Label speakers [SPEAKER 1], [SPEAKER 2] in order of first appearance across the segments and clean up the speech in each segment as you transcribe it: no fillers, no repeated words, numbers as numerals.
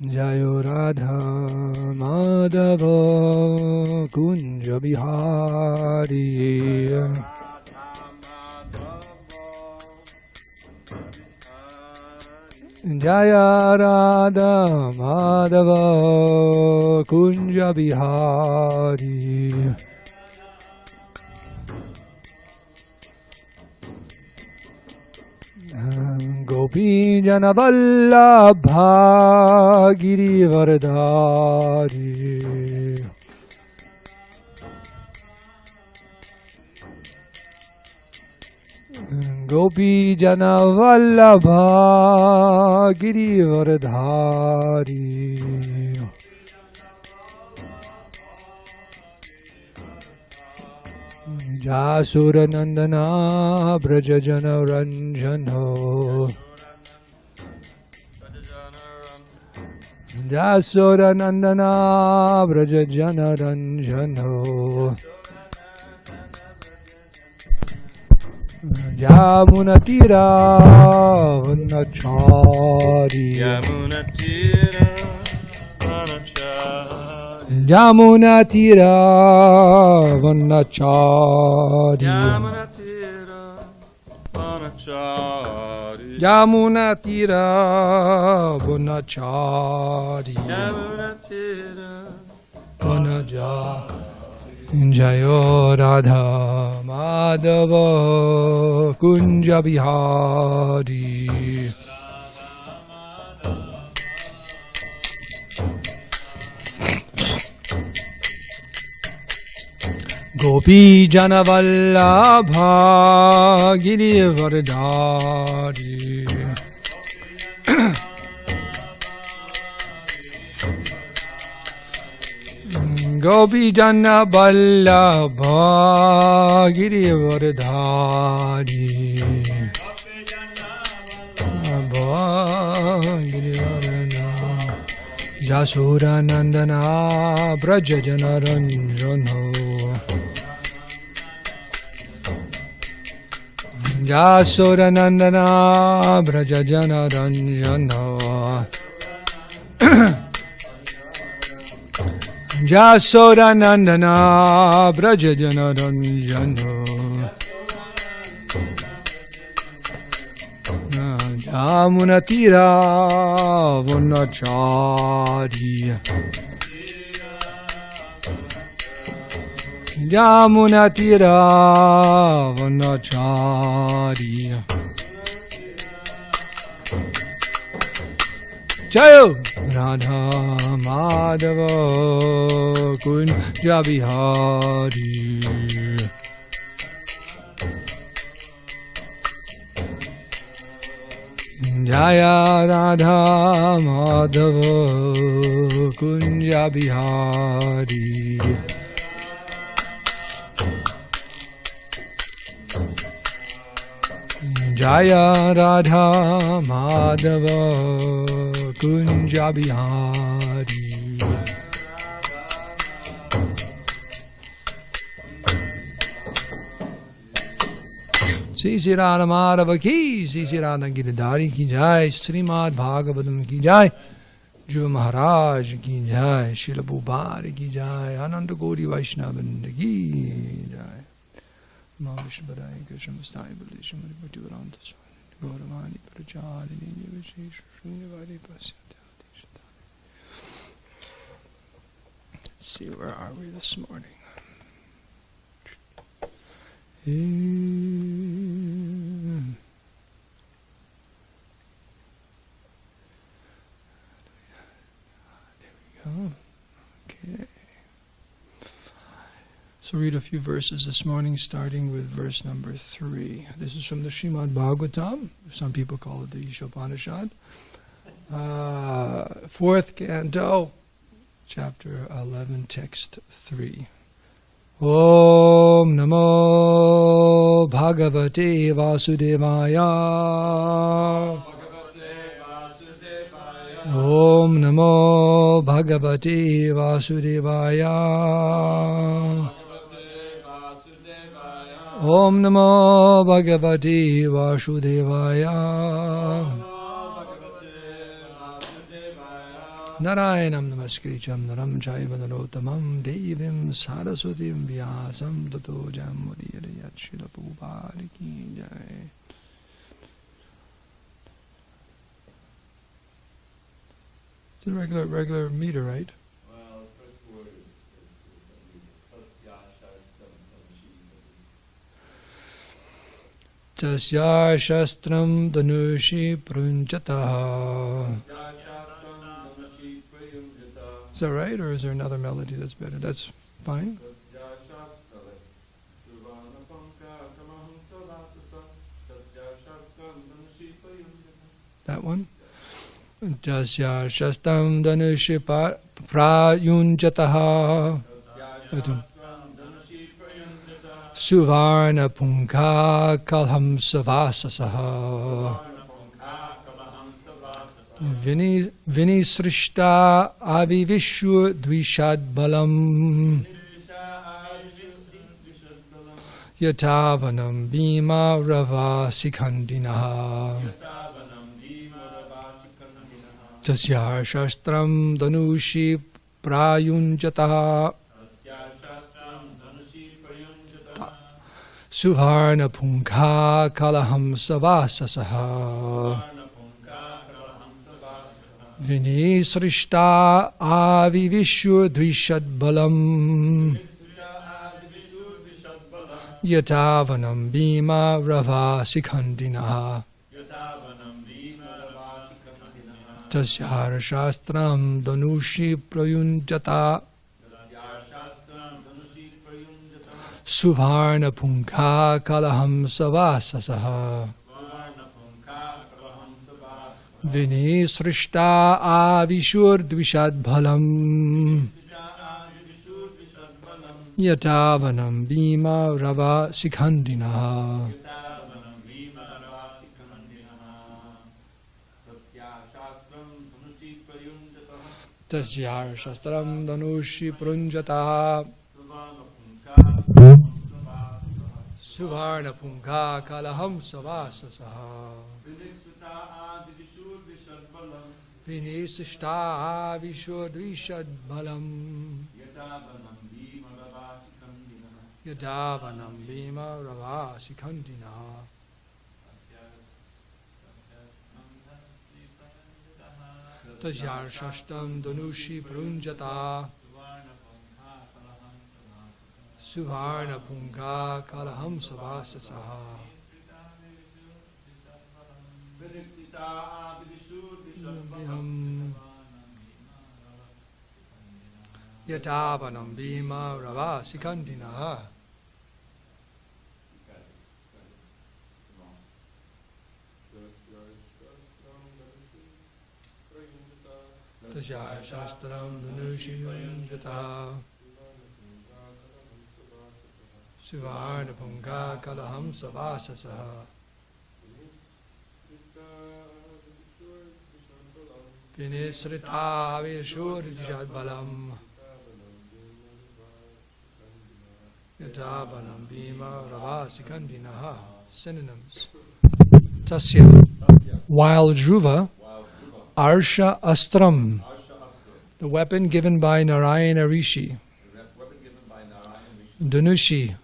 [SPEAKER 1] Jayo Radha Madhava Kunja Bihari Jaya Radha Madhava Kunja Bihari Gopi Jana Vallabha Girivardhari Gopi Jana Vallabha Girivardhari Jasura Nandana Braja Jana Ranjano Jasura Nandana Braja Jana Ranjano Yamunatira Vanachari
[SPEAKER 2] Yamunatira Vanachari
[SPEAKER 1] Yamunatira Vanachari
[SPEAKER 2] Yamunatira Vanachari
[SPEAKER 1] Yamunatira Vanachari
[SPEAKER 2] Yamunatira
[SPEAKER 1] Vanachari Jayo Radha Madhava Kunja Bihari Gopi Jana Vallabha Girivardhari Gopi Jana Vallabha Girivardhari Jasura Nandana Braja Jana Ranjano Jasura Nandana Braja Jana Ranjano Jasura Nandana Braja Jana Ranjano Yamunatira Vanachari Yamunatira Vanachari Jayo Radha Madhava Kunja Bihari Jaya Radha Madhava Kunja Bihari Jaya Radha Madhava Kunja Bihari Sri Radha Madhava ki, Sri Radha Giridhari ki jai, srimadbhagavatam ki jai, Dhruva Maharaj ki jai, Srila Bhubari ki jai, Ananda Gauri Vaishnavinda ki jai. Mahashvarai Krishna Vastai Balisham Bhakti Varanta Gauravani Prachalini Visesh Shunyavadi Pasyatati. Let's see, where are we this morning? There we go. Okay. So read a few verses this morning, starting with verse number 3. This is from the srimadbhagavatam. Some people call it the Ishopanishad. 4th canto, chapter 11, text 3. Om Namo Bhagavate Vasudevaya. Om Namo Bhagavate Vasudevaya. Om Namo Bhagavate Vasudevaya. Narayanam namaskritam naram chaiva narotamam devim saraswatim vyasam tato jamudiyat Srila Prabhupada ki jai. It's a regular meter, right?
[SPEAKER 3] Well, the first word is
[SPEAKER 1] Tasya shastram danushi prunjataha. Is that right, or is there another melody that's better? That's fine. That one. Tasya shastram danushi prayunjataha. Suvarna punkha kalham savasasaha. Vinisrishta avivishwa dvishad balam. Yatavanam bhima rava sikhandinaha. Tasya shastram danushi prayunjataha. Suvarna punkha kalaham savasasaha. Vinisrishta avivishwa dvishad balam. Yatavanam bhima rava sikhandinaha. Tasyar shastram danushi prayunjata. Suvarna punkha kalaham savasasaha. Vinisrishta avishur dvishad bhalam. Yatavanam bhima rava sikhandinaha. Tasyar shastram danushi prunjata. Suvarna punkha kalaham savasasaha. Vinisrishta avishur dvishad bhalam. Yadavanam bhima rava sikhandinaha. Tasyar shashtam danushi prunjata. Suvarna punkha kalaham savasasaha. Yatavanam bhima rava sikhandinaha. Tasyar shastram danushi prunjata. Suvarna punkha kalaham savasasaha. Vinisrita vishur dvishad balam. Yatavanam bhima rava sikhandinaha. Synonyms. Tasya. While Dhruva, Arsha Astram, the weapon given by Narayana Rishi, Dhanushi,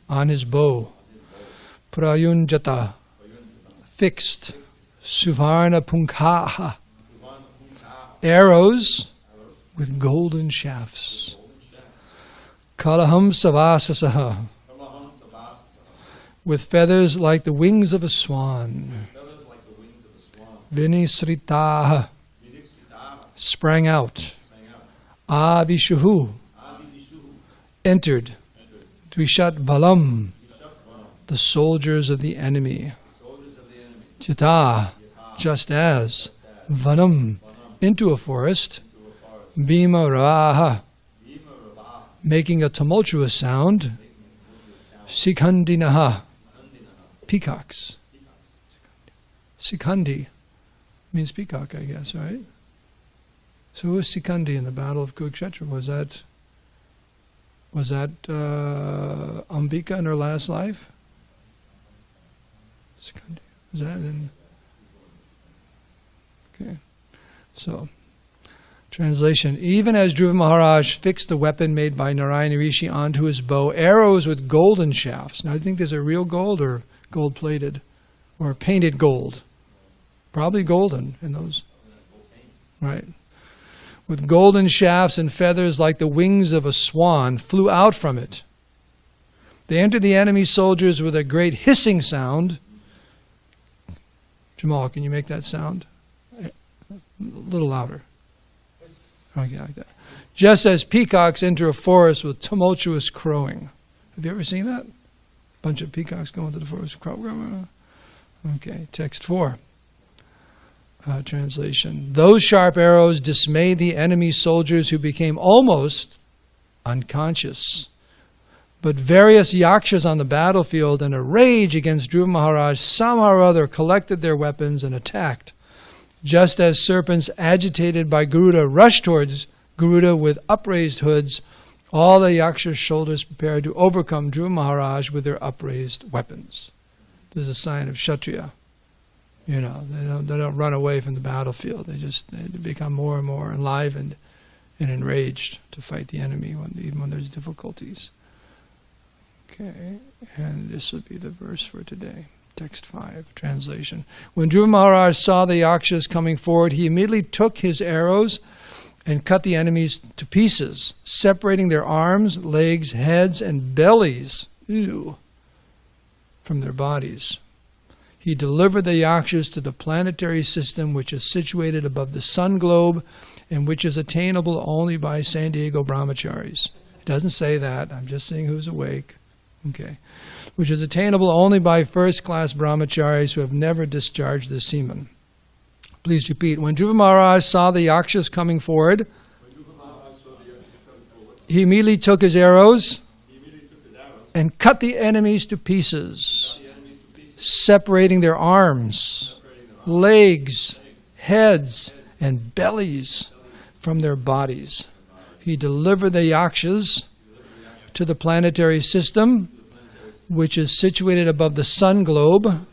[SPEAKER 1] on his bow, Prayunjata, fixed, Suvarna Punkha, arrows with golden shafts, Kalaham Savasasaha, with feathers like the wings of a swan, Vinisritaha, sprang out, Avishuhu, entered, Dvishat Balam, the soldiers of the enemy, Chita, just as, Vanam, into a forest, Bhima Raha, making a tumultuous sound, Sikhandinaha, peacocks. Sikhandi means peacock, I guess, right? So who was Sikhandi in the Battle of Kurukshetra? Was that Ambika in her last life? Sikhandi. Was that in... Okay. So, Translation, even as Dhruva Maharaj fixed the weapon made by Narayana Rishi onto his bow, arrows with golden shafts. Now I think these are real gold or gold-plated or painted gold. Probably golden in those. Right. With golden shafts and feathers like the wings of a swan flew out from it. They entered the enemy soldiers with a great hissing sound. Jamal, can you make that sound? A little louder. Okay, like that. Just as peacocks enter a forest with tumultuous crowing. Have you ever seen that? A bunch of peacocks going to the forest. Okay, text 4. Translation. Those sharp arrows dismayed the enemy soldiers who became almost unconscious. But various yakshas on the battlefield, in a rage against Dhruva Maharaj, somehow or other collected their weapons and attacked. Just as serpents agitated by Garuda rushed towards Garuda with upraised hoods, all the yakshas' shoulders prepared to overcome Dhruva Maharaj with their upraised weapons. This is a sign of Kshatriya. You know, they don't run away from the battlefield. They become more and more enlivened and enraged to fight the enemy even when there's difficulties. Okay, and this will be the verse for today. Text 5, translation. When Dhruva Maharaj saw the yakshas coming forward, he immediately took his arrows and cut the enemies to pieces, separating their arms, legs, heads, and bellies from their bodies. He delivered the yakshas to the planetary system which is situated above the sun globe and which is attainable only by SanDiego Brahmacharis. It doesn't say that. I'm just saying who's awake. Okay. Which is attainable only by first-class brahmacharis who have never discharged their semen. Please repeat. When Dhruva Maharaj saw the yakshas coming forward, he immediately took his arrows and cut the enemies to pieces, separating their arms, legs, heads, and bellies from their bodies. He delivered the yakshas to the planetary system, which is situated above the sun globe,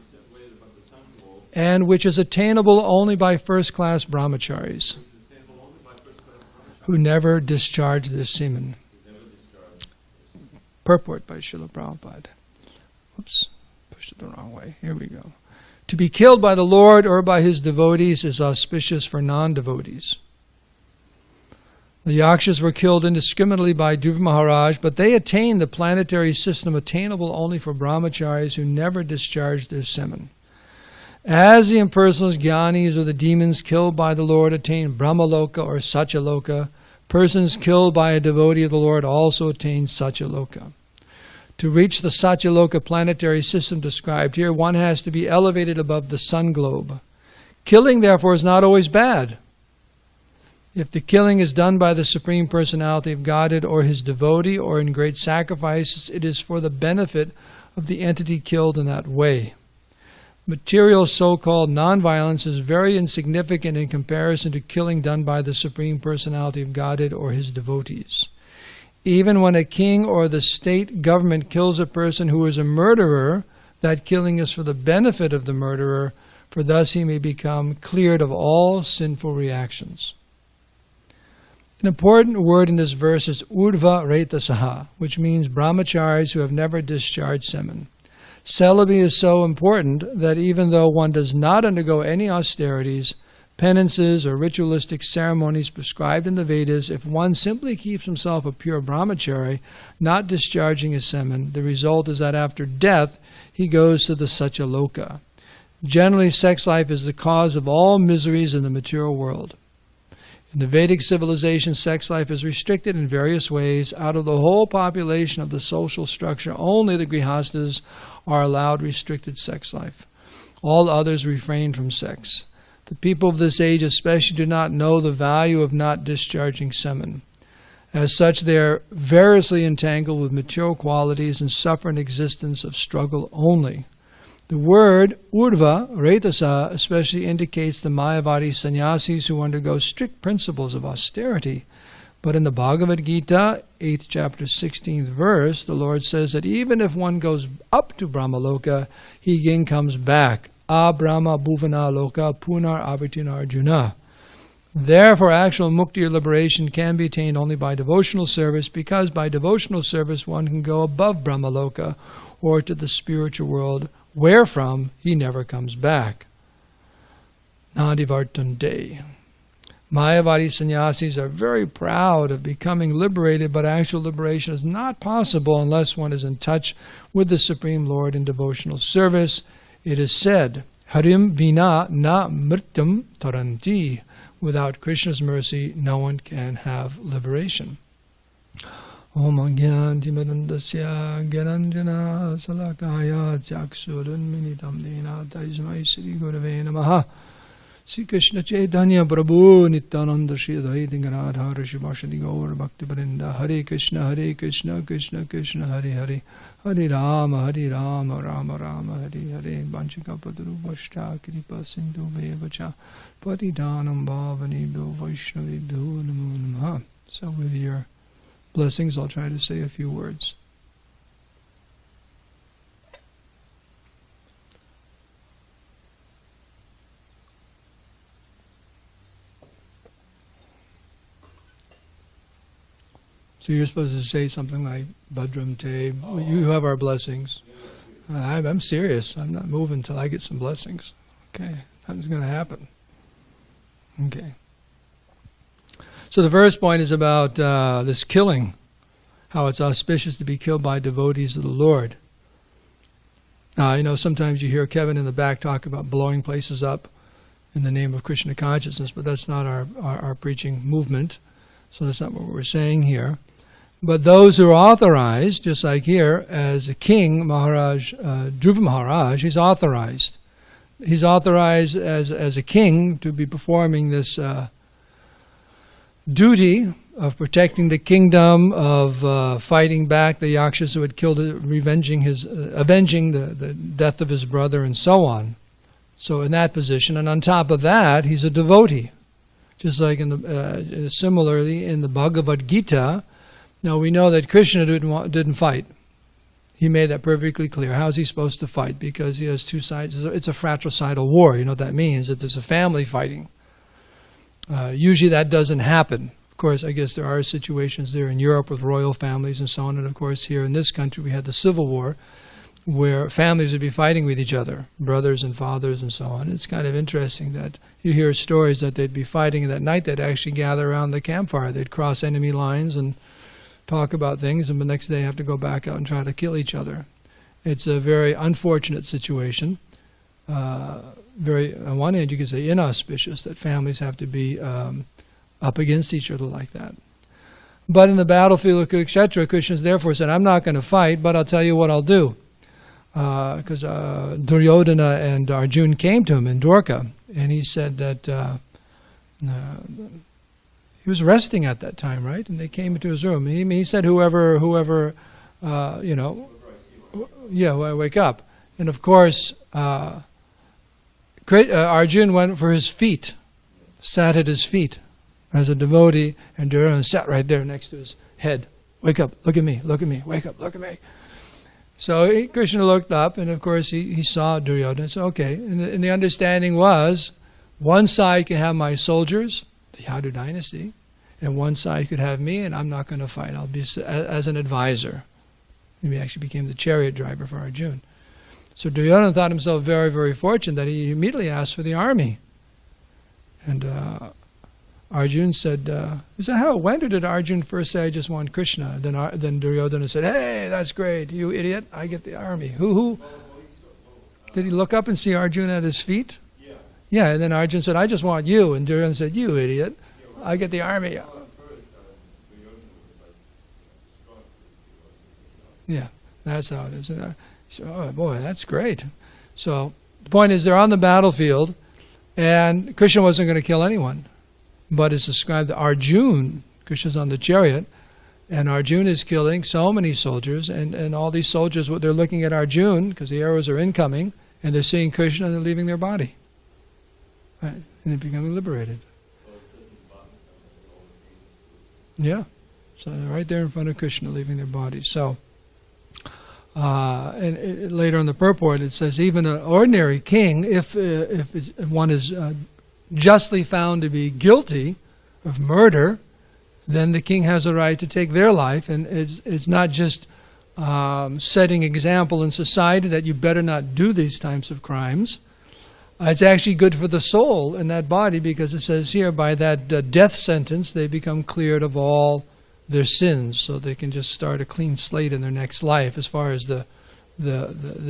[SPEAKER 1] and which is attainable only by first-class brahmacharis who never discharge their semen. Purport by Srila Prabhupada. Oops, pushed it the wrong way. Here we go. To be killed by the Lord or by his devotees is auspicious for non-devotees. The yakshas were killed indiscriminately by Dhruva Maharaj, but they attained the planetary system attainable only for brahmacharis who never discharged their semen. As the impersonals, jnanis, or the demons killed by the Lord attain Brahmaloka or Satyaloka, persons killed by a devotee of the Lord also attain Satyaloka. To reach the Satyaloka planetary system described here, one has to be elevated above the sun globe. Killing, therefore, is not always bad. If the killing is done by the Supreme Personality of Godhead or his devotee or in great sacrifices, it is for the benefit of the entity killed in that way. Material so-called nonviolence is very insignificant in comparison to killing done by the Supreme Personality of Godhead or his devotees. Even when a king or the state government kills a person who is a murderer, that killing is for the benefit of the murderer, for thus he may become cleared of all sinful reactions. An important word in this verse is urdhva reta saha, which means brahmacharis who have never discharged semen. Celibacy is so important that even though one does not undergo any austerities, penances, or ritualistic ceremonies prescribed in the Vedas, if one simply keeps himself a pure brahmachari, not discharging his semen, the result is that after death he goes to the Satyaloka. Generally, sex life is the cause of all miseries in the material world. In the Vedic civilization, sex life is restricted in various ways. Out of the whole population of the social structure, only the grihastas are allowed restricted sex life. All others refrain from sex. The people of this age especially do not know the value of not discharging semen. As such, they are variously entangled with material qualities and suffer an existence of struggle only. The word urdhva retasa especially indicates the Mayavadi sannyasis who undergo strict principles of austerity. But in the Bhagavad Gita, 8th chapter, 16th verse, the Lord says that even if one goes up to Brahmaloka, he again comes back. Abrahma bhuvana loka punar avartina arjuna. Therefore, actual mukti or liberation can be attained only by devotional service, because by devotional service one can go above Brahmaloka or to the spiritual world, wherefrom he never comes back. Nadivartante. Mayavadi sannyasis are very proud of becoming liberated, but actual liberation is not possible unless one is in touch with the Supreme Lord in devotional service. It is said, Harim vina na mrityam taranti. Without Krishna's mercy, no one can have liberation. Om Gyanti Madandasya Gyananjana Salakaya Chaksurunminitam Dena Taismai Sri Gurave Namaha. Sri Krishna Chaitanya Prabhu Nityananda Shri Advaita Gadadhara Shivashadi Gaur Bhakti Vrinda. Hare Krishna Krishna Krishna Hare Hare, Hare Rama Rama Rama Hare Hare. Vanchikapadru Vashta Kripa Sindhu Vevacha Patidanam Bhavanibhyo Vaishnavibhyo Namo Namaha. So with your blessings, I'll try to say a few words. So you're supposed to say something like, Bhadram Te, you have our blessings. I'm serious. I'm not moving until I get some blessings. Okay, nothing's going to happen. Okay. So the first point is about this killing, how it's auspicious to be killed by devotees of the Lord. Now, sometimes you hear Kevin in the back talk about blowing places up in the name of Krishna consciousness, but that's not our preaching movement. So that's not what we're saying here. But those who are authorized, just like here, as a king, Maharaj, Dhruva Maharaj, he's authorized. He's authorized as a king to be performing this duty of protecting the kingdom, of fighting back the Yakshas who had killed, avenging the death of his brother, and so on. So in that position, and on top of that, he's a devotee. Just like similarly in the Bhagavad Gita. Now we know that Krishna didn't fight. He made that perfectly clear. How is he supposed to fight? Because he has two sides. It's a fratricidal war. You know what that means? That there's a family fighting. Usually that doesn't happen. Of course, I guess there are situations there in Europe with royal families and so on. And of course, here in this country, we had the Civil War, where families would be fighting with each other, brothers and fathers and so on. It's kind of interesting that you hear stories that they'd be fighting, and that night they'd actually gather around the campfire. They'd cross enemy lines and talk about things, and the next day have to go back out and try to kill each other. It's a very unfortunate situation. Very, on one hand, you could say inauspicious, that families have to be up against each other like that. But in the battlefield of Kurukshetra, Krishna therefore said, I'm not going to fight, but I'll tell you what I'll do. Because Duryodhana and Arjuna came to him in Dwarka, and he said that he was resting at that time, right? And they came into his room. He said, whoever, wake up. And of course, Arjuna went for his feet, sat at his feet as a devotee, and Duryodhana sat right there next to his head. Wake up, look at me, wake up, look at me. So Krishna looked up, and of course he saw Duryodhana. So okay, and the understanding was, one side can have my soldiers, the Yadu dynasty, and one side could have me, and I'm not going to fight. I'll be as an advisor. And he actually became the chariot driver for Arjuna. So Duryodhana thought himself very, very fortunate that he immediately asked for the army. And Arjuna said, is that how it went, or did Arjuna first say, I just want Krishna? Then Duryodhana said, hey, that's great, you idiot, I get the army. Who? Did he look up and see Arjuna at his feet? Yeah, and then Arjuna said, I just want you. And Duryodhana said, you idiot, I get the army. Yeah, that's how it is. So, oh boy, that's great. So the point is, they're on the battlefield, and Krishna wasn't going to kill anyone. But it's described that Arjuna, Krishna's on the chariot, and Arjuna is killing so many soldiers, and all these soldiers, they're looking at Arjuna, because the arrows are incoming, and they're seeing Krishna, and they're leaving their body. Right? And they're becoming liberated. Yeah. So they're right there in front of Krishna, leaving their bodies. So, later in the purport, it says, even an ordinary king, if one is justly found to be guilty of murder, then the king has a right to take their life. And it's not just setting example in society that you better not do these types of crimes. It's actually good for the soul in that body, because it says here, by that death sentence, they become cleared of all their sins, so they can just start a clean slate in their next life as far as the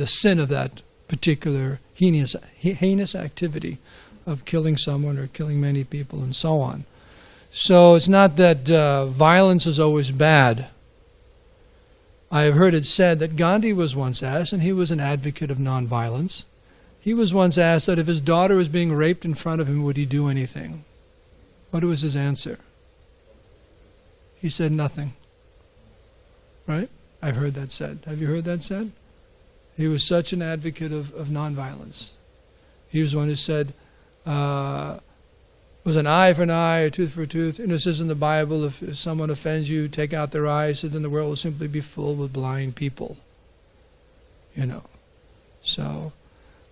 [SPEAKER 1] sin of that particular heinous activity of killing someone or killing many people and so on. So it's not that violence is always bad. I have heard it said that Gandhi was once asked, and he was an advocate of nonviolence, he was once asked that if his daughter was being raped in front of him, would he do anything? What was his answer? He said nothing. Right? I've heard that said. Have you heard that said? He was such an advocate of nonviolence. He was one who said, was an eye for an eye, a tooth for a tooth. And it says in the Bible, if someone offends you, take out their eyes, so then the world will simply be full with blind people. So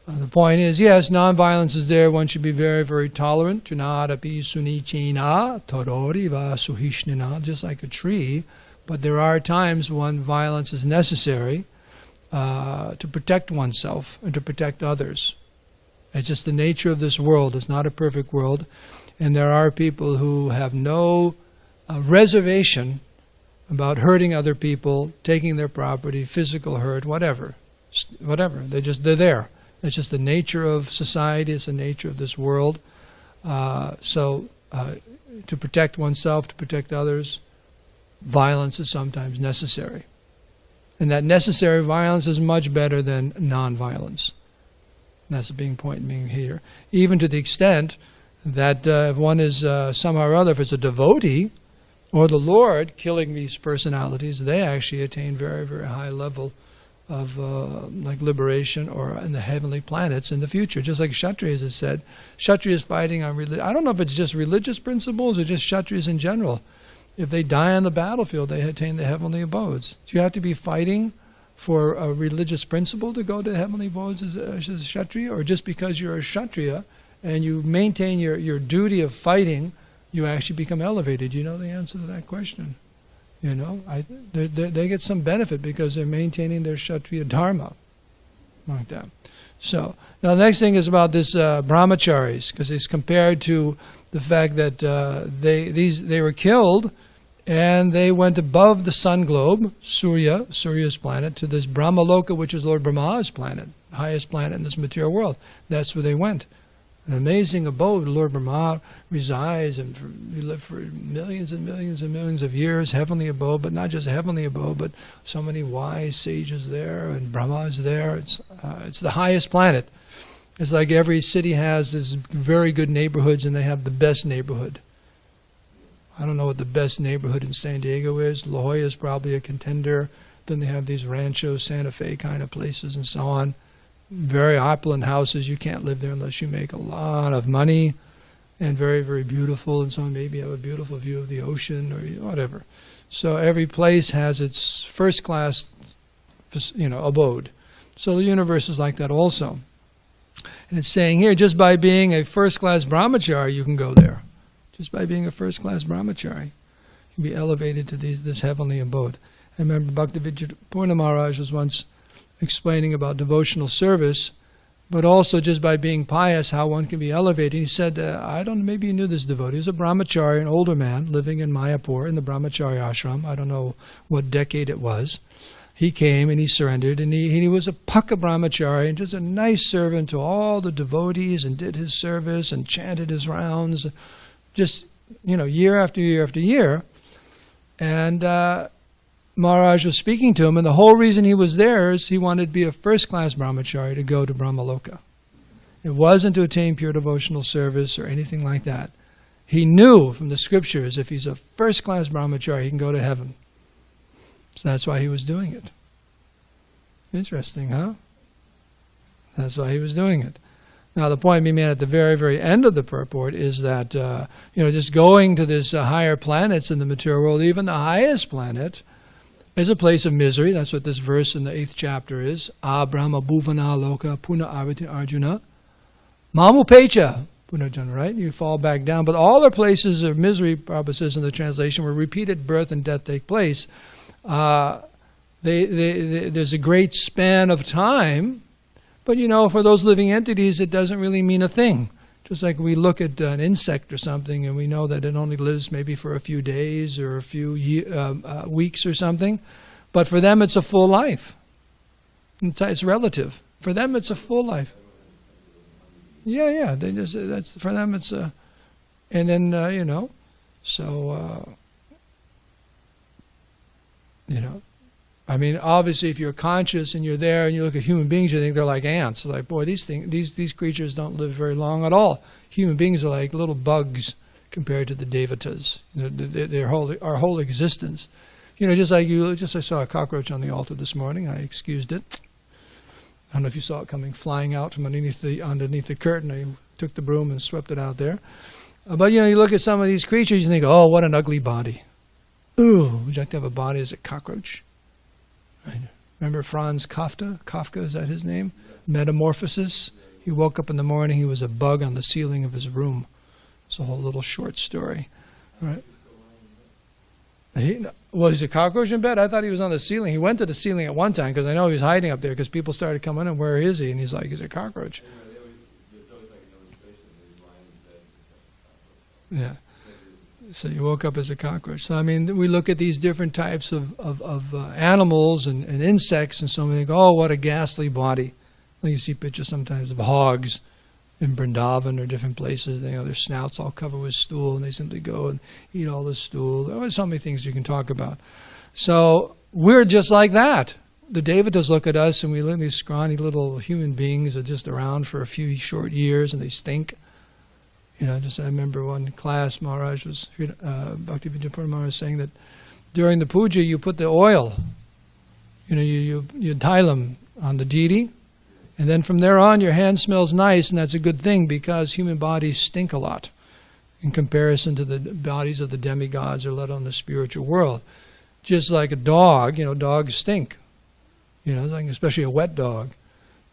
[SPEAKER 1] the point is, yes, nonviolence is there. One should be very, very tolerant. Just like a tree. But there are times when violence is necessary to protect oneself and to protect others. It's just the nature of this world. It's not a perfect world. And there are people who have no reservation about hurting other people, taking their property, physical hurt, whatever. They're there. It's just the nature of society. It's the nature of this world. So to protect oneself, to protect others, violence is sometimes necessary. And that necessary violence is much better than non-violence. That's the being point being here. Even to the extent that if one is somehow or other, if it's a devotee or the Lord killing these personalities, they actually attain very, very high level of like liberation or in the heavenly planets in the future. Just like Kshatriyas has said, Kshatriyas fighting on I don't know if it's just religious principles or just Kshatriyas in general. If they die on the battlefield, they attain the heavenly abodes. Do you have to be fighting for a religious principle to go to the heavenly abodes as a Kshatriya? Or just because you're a Kshatriya and you maintain your duty of fighting, you actually become elevated? You know the answer to that question. They get some benefit because they're maintaining their Kshatriya dharma. Like that. So, now the next thing is about this Brahmacharis, because it's compared to the fact that they were killed and they went above the sun globe, Surya's planet, to this Brahmaloka, which is Lord Brahma's planet, the highest planet in this material world. That's where they went. An amazing abode. Lord Brahma resides and we live for millions and millions and millions of years, heavenly abode, but not just heavenly abode, but so many wise sages there, and Brahma is there. It's the highest planet. It's like every city has this very good neighborhoods, and they have the best neighborhood. I don't know what the best neighborhood in SanDiego is. La Jolla is probably a contender. Then they have these Rancho, Santa Fe kind of places and so on. Very opulent houses. You can't live there unless you make a lot of money, and very, very beautiful, and so maybe have a beautiful view of the ocean or whatever. So every place has its first class, abode. So the universe is like that also. And it's saying here, just by being a first class brahmachari, you can go there. Just by being a first class brahmachari, you can be elevated to this heavenly abode. I remember Bhaktivedanta Purna Maharaj was once explaining about devotional service, but also just by being pious, how one can be elevated. He said, maybe you knew this devotee. He was a brahmachari, an older man living in Mayapur in the Brahmachari ashram. I don't know what decade it was. He came and he surrendered, and he was a Pakka brahmachari and just a nice servant to all the devotees, and did his service and chanted his rounds, just, year after year after year. And Maharaj was speaking to him, and the whole reason he was there is he wanted to be a first-class brahmachari to go to Brahmaloka. It wasn't to attain pure devotional service or anything like that. He knew from the scriptures if he's a first-class brahmachari, he can go to heaven. So that's why he was doing it. Interesting, huh? That's why he was doing it. Now, the point being made at the very, very end of the purport is that, just going to this higher planets in the material world, even the highest planet, is a place of misery. That's what this verse in the 8th chapter is. Brahma bhuvana loka puna arvati arjuna. Mamu pecha Punarjanma, right? You fall back down. But all the places of misery, Prabhupada says in the translation, where repeated birth and death take place, there's a great span of time. But, for those living entities, it doesn't really mean a thing. Just like we look at an insect or something and we know that it only lives maybe for a few days or a few weeks or something. But for them, it's a full life. It's relative. For them, it's a full life. Yeah. That's for them. It's a, and then so I mean, obviously, if you're conscious and you're there and you look at human beings, you think they're like ants. Like, boy, these creatures don't live very long at all. Human beings are like little bugs compared to the devatas. Our whole existence. Just like I saw a cockroach on the altar this morning. I excused it. I don't know if you saw it coming flying out from underneath the curtain. I took the broom and swept it out there. But you look at some of these creatures, you think, oh, what an ugly body. Ooh, would you like to have a body as a cockroach? Right. Remember Franz Kafka? Kafka, is that his name? Metamorphosis. He woke up in the morning, he was a bug on the ceiling of his room. It's a whole little short story. Right. He's a cockroach in bed? I thought he was on the ceiling. He went to the ceiling at one time because I know he was hiding up there because people started coming in. Where is he? And he's like, he's a cockroach. Yeah. So you woke up as a cockroach. So I mean, we look at these different types of animals and insects, and so we think, oh, what a ghastly body. Like you see pictures sometimes of hogs in Vrindavan or different places. Their snouts all covered with stool, and they simply go and eat all the stool. There's so many things you can talk about. So we're just like that. The Devatas look at us, and we look at these scrawny little human beings that are just around for a few short years, and they stink. I remember one class, Maharaj was, Bhaktivedanta Maharaj was saying that during the puja, you put the oil, you tailam on the deity, and then from there on, your hand smells nice, and that's a good thing because human bodies stink a lot in comparison to the bodies of the demigods or let alone the spiritual world. Just like a dog, dogs stink, like especially a wet dog.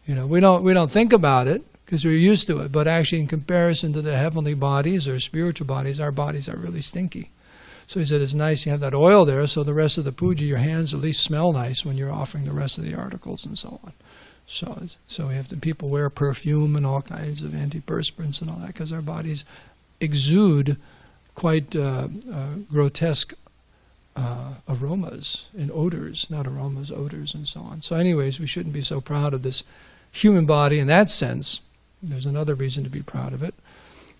[SPEAKER 1] We don't think about it, because we're used to it. But actually, in comparison to the heavenly bodies or spiritual bodies, our bodies are really stinky. So he said, it's nice you have that oil there, so the rest of the puja, your hands at least smell nice when you're offering the rest of the articles and so on. So we have to, people wear perfume and all kinds of antiperspirants and all that, because our bodies exude quite grotesque aromas and odors, not aromas, odors and so on. So anyways, we shouldn't be so proud of this human body in that sense. There's another reason to be proud of it.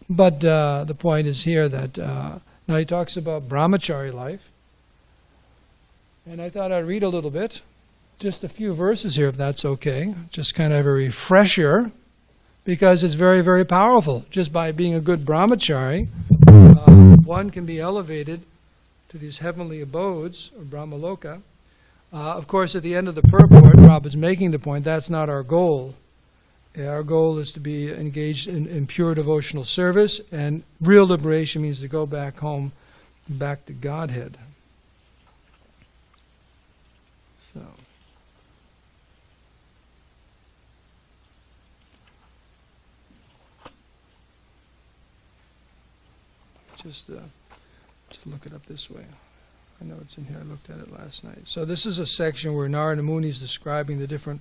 [SPEAKER 1] But the point is here that now he talks about Brahmachari life. And I thought I'd read a little bit, just a few verses here if that's okay. Just kind of a refresher, because it's very, very powerful. Just by being a good Brahmachari, one can be elevated to these heavenly abodes, or Brahmaloka. Of course, at the end of the purport, Prabhupada's making the point, that's not our goal. Our goal is to be engaged in pure devotional service, and real liberation means to go back home, back to Godhead. So, just look it up this way. I know it's in here. I looked at it last night. So this is a section where Narada Muni is describing the different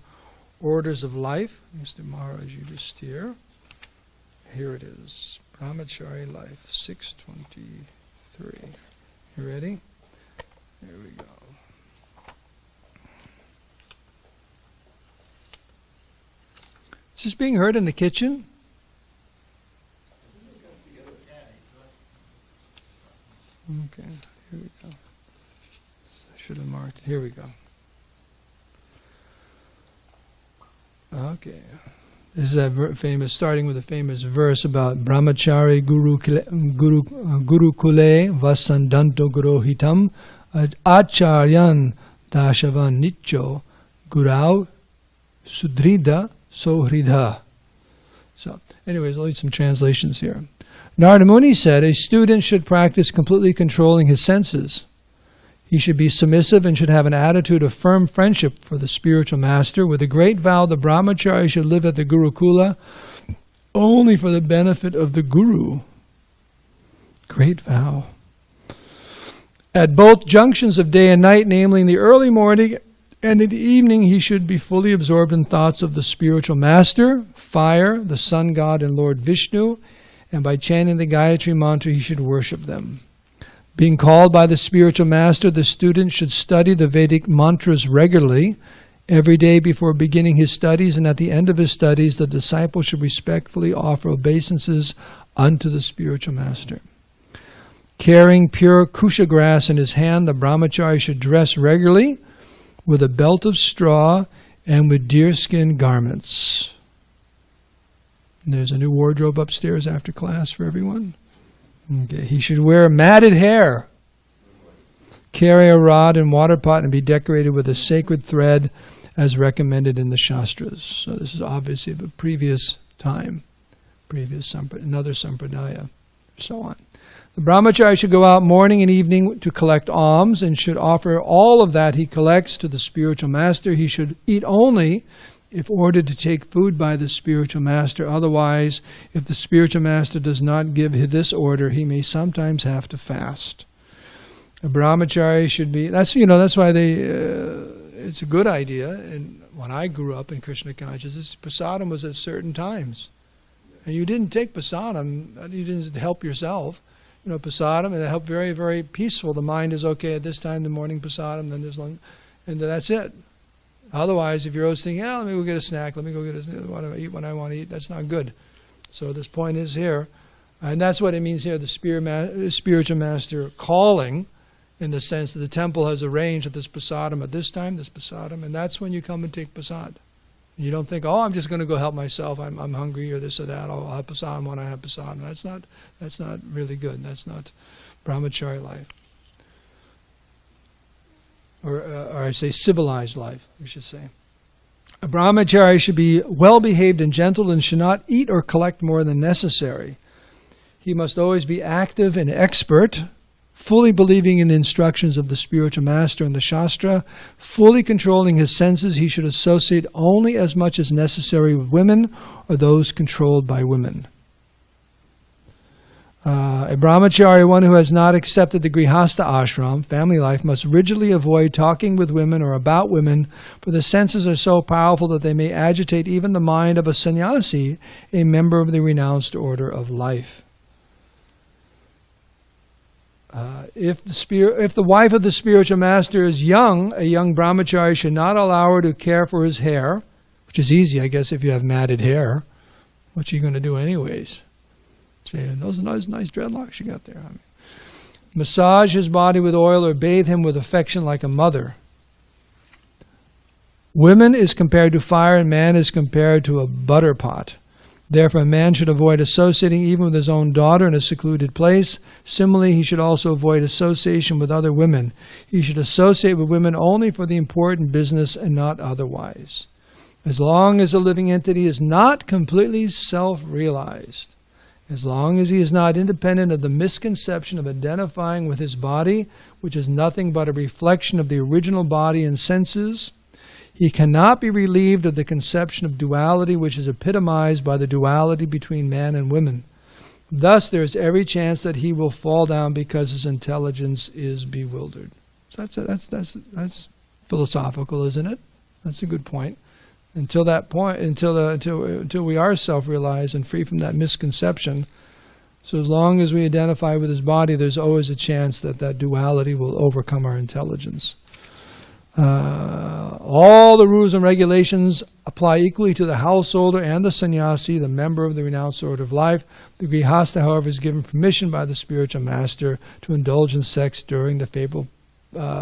[SPEAKER 1] orders of life. Mr. Maharaj Yudhisthira. Here it is. Brahmachari life, 623. You ready? Here we go. Is this being heard in the kitchen? Okay, here we go. I should have marked it. Here we go. Okay. This is a famous, starting with a famous verse about Brahmachari Gurukule Vasandanto Gurohitam Acharyan Dashavan Nicho Gurau Sudrida Sohridha. So, anyways, I'll read some translations here. Narada Muni said, a student should practice completely controlling his senses. He should be submissive and should have an attitude of firm friendship for the spiritual master. With a great vow, the Brahmachari should live at the Gurukula only for the benefit of the Guru. Great vow. At both junctions of day and night, namely in the early morning and in the evening, he should be fully absorbed in thoughts of the spiritual master, fire, the sun god, and Lord Vishnu, and by chanting the Gayatri mantra, he should worship them. Being called by the spiritual master, the student should study the Vedic mantras regularly, every day before beginning his studies, and at the end of his studies, the disciple should respectfully offer obeisances unto the spiritual master. Carrying pure kusha grass in his hand, the brahmachari should dress regularly with a belt of straw and with deerskin garments. And there's a new wardrobe upstairs after class for everyone. Okay. He should wear matted hair, carry a rod and water pot, and be decorated with a sacred thread as recommended in the Shastras. So this is obviously of a previous time, another sampradaya, so on. The brahmachari should go out morning and evening to collect alms and should offer all of that he collects to the spiritual master. He should eat only if ordered to take food by the spiritual master. Otherwise, if the spiritual master does not give this order, he may sometimes have to fast. A brahmachari should be, that's why it's a good idea. And when I grew up in Krishna consciousness, prasadam was at certain times. And you didn't take prasadam, you didn't help yourself. Prasadam, and it helped very, very peaceful. The mind is okay at this time, the morning prasadam, then there's lunch, and that's it. Otherwise, if you're always thinking, let me go get a snack, let me go get what I eat when I want to eat, that's not good. So this point is here, and that's what it means here, the spiritual master calling, in the sense that the temple has arranged that this prasadam at this time, this prasadam, and that's when you come and take prasad. You don't think, I'm just going to go help myself, I'm hungry or this or that, I'll have prasadam when I have prasadam. That's not really good. That's not brahmachari life. Or I say civilized life, we should say. A brahmachari should be well-behaved and gentle and should not eat or collect more than necessary. He must always be active and expert, fully believing in the instructions of the spiritual master and the Shastra, fully controlling his senses. He should associate only as much as necessary with women or those controlled by women. A brahmachari, one who has not accepted the grihastha ashram, family life, must rigidly avoid talking with women or about women, for the senses are so powerful that they may agitate even the mind of a sannyasi, a member of the renounced order of life. If the wife of the spiritual master is young, a young brahmachari should not allow her to care for his hair, which is easy, I guess, if you have matted hair. What are you going to do anyways? Say, those are nice dreadlocks you got there. Massage his body with oil or bathe him with affection like a mother. Women is compared to fire and man is compared to a butter pot. Therefore, a man should avoid associating even with his own daughter in a secluded place. Similarly, he should also avoid association with other women. He should associate with women only for the important business and not otherwise. As long as a living entity is not completely self-realized, as long as he is not independent of the misconception of identifying with his body, which is nothing but a reflection of the original body and senses, he cannot be relieved of the conception of duality, which is epitomized by the duality between man and women. Thus, there is every chance that he will fall down because his intelligence is bewildered. So that's philosophical, isn't it? That's a good point. Until that point, until we are self-realized and free from that misconception, so as long as we identify with his body, there's always a chance that that duality will overcome our intelligence. All the rules and regulations apply equally to the householder and the sannyasi, the member of the renounced order of life. The grihastha, however, is given permission by the spiritual master to indulge in sex during the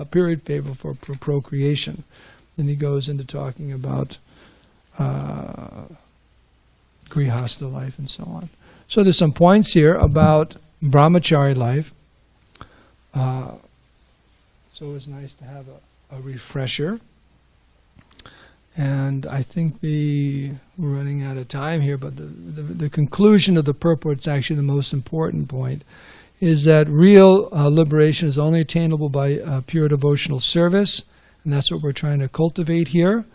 [SPEAKER 1] period favorable for procreation. Then he goes into talking about grihastha life and so on. So there's some points here about brahmachari life. So it's nice to have a refresher. And I think we're running out of time here, but the conclusion of the purport is actually the most important point, is that real liberation is only attainable by pure devotional service, and that's what we're trying to cultivate here.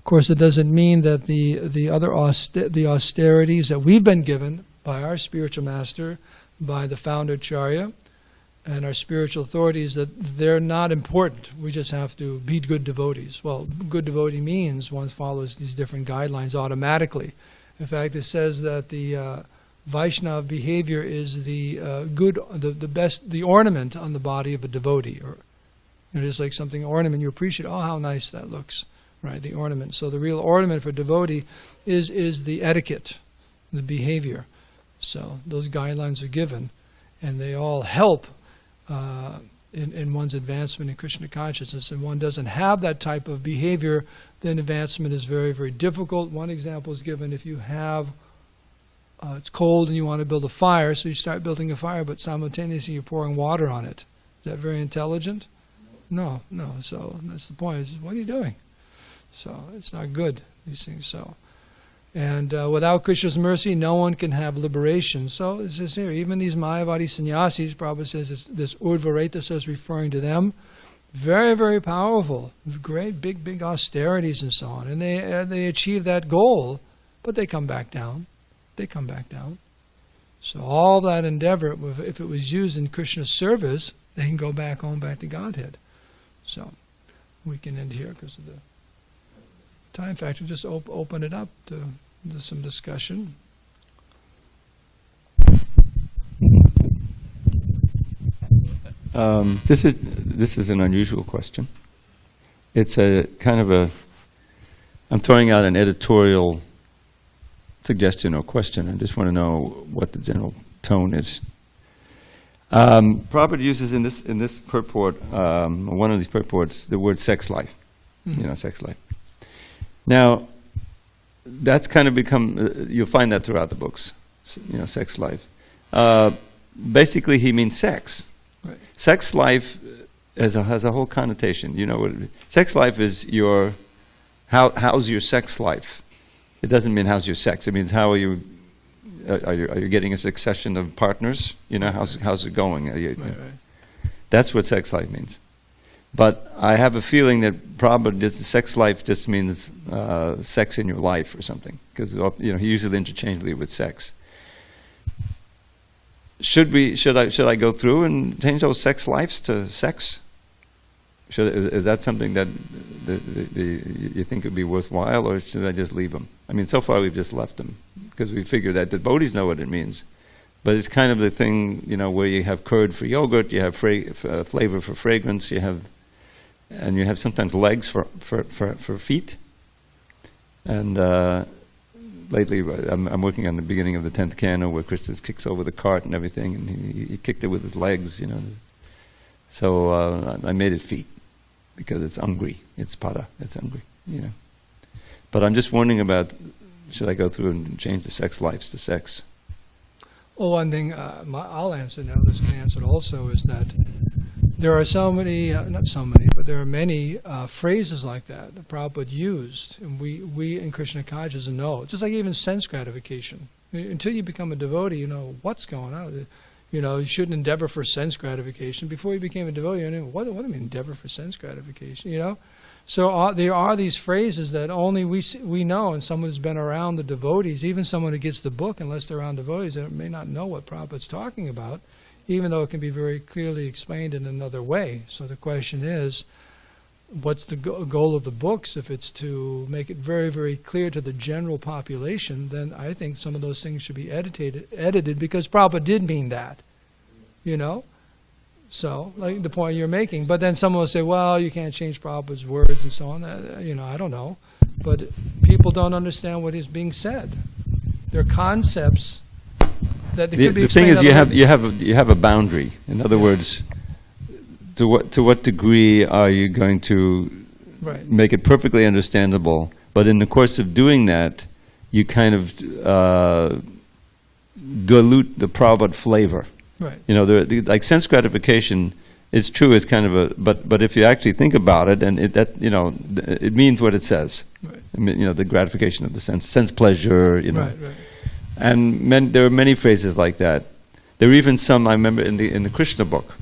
[SPEAKER 1] course, it doesn't mean that the other the austerities that we've been given by our spiritual master, by the founder Acharya, and our spiritual authorities, that they're not important. We just have to be good devotees. Well, good devotee means one follows these different guidelines automatically. In fact, it says that the Vaishnava behavior is the best, the ornament on the body of a devotee. Or just like something ornament, you appreciate, oh, how nice that looks, right? The ornament. So the real ornament for devotee is the etiquette, the behavior. So those guidelines are given, and they all help in one's advancement in Krishna consciousness. And one doesn't have that type of behavior, then advancement is very, very difficult. One example is given: if you have, it's cold and you want to build a fire, so you start building a fire, but simultaneously you're pouring water on it. Is that very intelligent? No. So that's the point. Is, what are you doing? So it's not good, these things. So, and without Krishna's mercy, no one can have liberation. So it says here, even these Mayavadi sannyasis, Prabhupada says this Urdhvareta is referring to them. Very, very powerful, great, big austerities and so on. And they achieve that goal, but they come back down. They come back down. So all that endeavor, if it was used in Krishna's service, they can go back home, back to Godhead. So we can end here because of the time factor. Just open it up to some discussion.
[SPEAKER 4] This is an unusual question. It's a kind of a, I'm throwing out an editorial suggestion or question. I just want to know what the general tone is. Prabhupada uses in this purport, one of these purports, the word sex life.
[SPEAKER 1] Mm-hmm.
[SPEAKER 4] Sex life. Now, that's kind of become, you'll find that throughout the books, sex life. Basically, he means sex.
[SPEAKER 1] Right.
[SPEAKER 4] Sex life has a whole connotation. Sex life is how's your sex life? It doesn't mean how's your sex. It means how are you getting a succession of partners? How's it going?
[SPEAKER 1] Right.
[SPEAKER 4] That's what sex life means. But I have a feeling that probably sex life just means sex in your life or something, because he uses it interchangeably with sex. Should I go through and change those sex lives to sex? Is that something that you think would be worthwhile, or should I just leave them? I mean, so far we've just left them because we figure that the devotees know what it means. But it's kind of the thing, where you have curd for yogurt, you have flavor for fragrance, you have sometimes legs for feet. And lately, I'm working on the beginning of the 10th canto where Krishna kicks over the cart and everything, and he kicked it with his legs, So I made it feet because it's hungry. It's pada. It's hungry. But I'm just wondering about, should I go through and change the sex lives to sex?
[SPEAKER 1] Well, one thing I'll answer now, this can answer it also, is that there are so many, not so many, but there are many phrases like that Prabhupada used, and we in Krishna consciousness know. Just like even sense gratification. Until you become a devotee, you know what's going on. You shouldn't endeavor for sense gratification. Before you became a devotee, you know, what do I mean endeavor for sense gratification, So there are these phrases that only we know, and someone who's been around the devotees, even someone who gets the book, unless they're around devotees, they may not know what Prabhupada's talking about, even though it can be very clearly explained in another way. So the question is, what's the goal of the books? If it's to make it very, very clear to the general population, then I think some of those things should be edited because Prabhupada did mean that, So, like the point you're making. But then someone will say, well, you can't change Prabhupada's words and so on. I don't know. But people don't understand what is being said. They're concepts that they could be explained.
[SPEAKER 4] The thing is, you have a boundary. In other words, to what degree are you going to make it perfectly understandable? But in the course of doing that, you kind of dilute the Prabhupada flavor.
[SPEAKER 1] Right.
[SPEAKER 4] Like sense gratification, it's true. It's kind of but if you actually think about it, and it means what it says.
[SPEAKER 1] Right.
[SPEAKER 4] I mean, the gratification of the sense pleasure.
[SPEAKER 1] Right.
[SPEAKER 4] And there are many phrases like that. There are even some I remember in the Krishna book,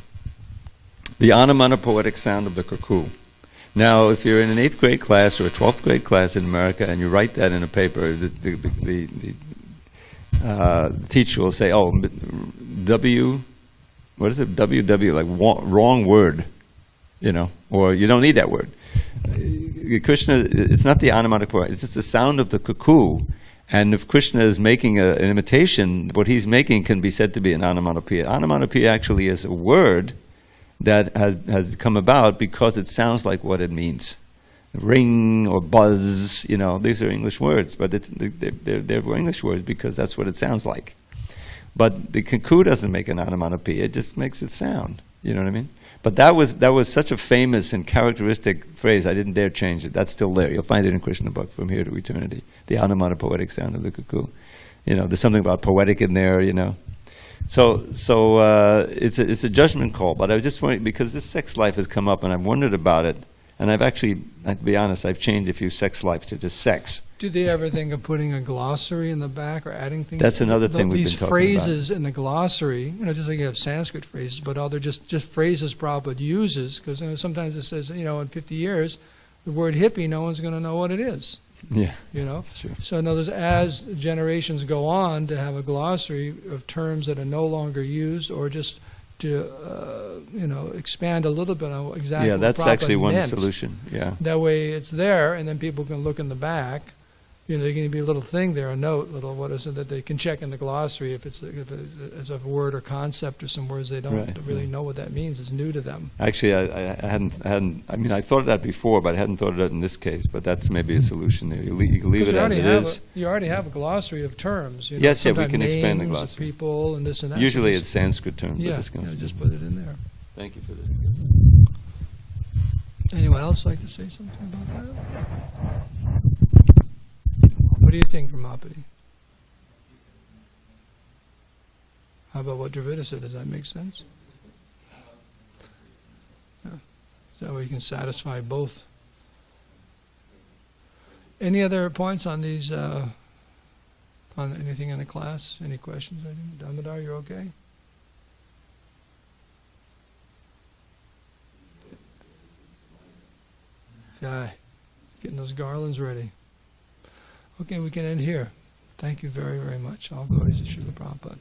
[SPEAKER 4] the anamana poetic sound of the cuckoo. Now, if you're in an 8th grade class or a 12th grade class in America and you write that in a paper, the teacher will say, "Oh, what is it? WW, like wrong word, or you don't need that word." Krishna, it's not the onomatopoeia; it's just the sound of the cuckoo. And if Krishna is making an imitation, what he's making can be said to be an onomatopoeia. Onomatopoeia actually is a word that has come about because it sounds like what it means. Ring or buzz, these are English words, but they're English words because that's what it sounds like. But the cuckoo doesn't make an onomatopoeia; it just makes it sound. You know what I mean? But that was such a famous and characteristic phrase. I didn't dare change it. That's still there. You'll find it in Krishna book, From Here to Eternity. The onomatopoetic sound of the cuckoo. There's something about poetic in there. So it's a judgment call. But I was just wondering, because this sex life has come up, and I've wondered about it. And I've actually, to be honest, I've changed a few sex lives to just sex.
[SPEAKER 1] Do they ever think of putting a glossary in the back or adding things?
[SPEAKER 4] That's another thing we've been talking about.
[SPEAKER 1] These phrases in the glossary, just like you have Sanskrit phrases, but they're just phrases Prabhupada uses, because sometimes it says, in 50 years, the word hippie, no one's going to know what it is.
[SPEAKER 4] Yeah, that's true.
[SPEAKER 1] So in other words, as generations go on, to have a glossary of terms that are no longer used, or just to expand a little bit on exactly what
[SPEAKER 4] that's
[SPEAKER 1] Prabhupada
[SPEAKER 4] actually one
[SPEAKER 1] meant.
[SPEAKER 4] Solution. Yeah.
[SPEAKER 1] That way it's there, and then people can look in the back. There can be a little thing there, a note, what is it that they can check in the glossary if it's a word or concept or some words they don't really know what that means. It's new to them.
[SPEAKER 4] Actually, I hadn't. I mean, I thought of that before, but I hadn't thought of that in this case. But that's maybe a solution there. You can leave it as it is.
[SPEAKER 1] You already have a glossary of terms.
[SPEAKER 4] Yes, we can expand the
[SPEAKER 1] names of
[SPEAKER 4] glossary.
[SPEAKER 1] people and this and that.
[SPEAKER 4] Usually it's Sanskrit terms.
[SPEAKER 1] Yeah,
[SPEAKER 4] but
[SPEAKER 1] just put it in there.
[SPEAKER 4] Thank you for this.
[SPEAKER 1] Anyone else like to say something about that? What do you think, Brahmachari? How about what Dravida said? Does that make sense? Yeah. So we can satisfy both. Any other points on these, on anything in the class? Any questions? Damodar, you're okay? Guy, getting those garlands ready. Okay, we can end here. Thank you very, very much. All glories to Srila Prabhupada.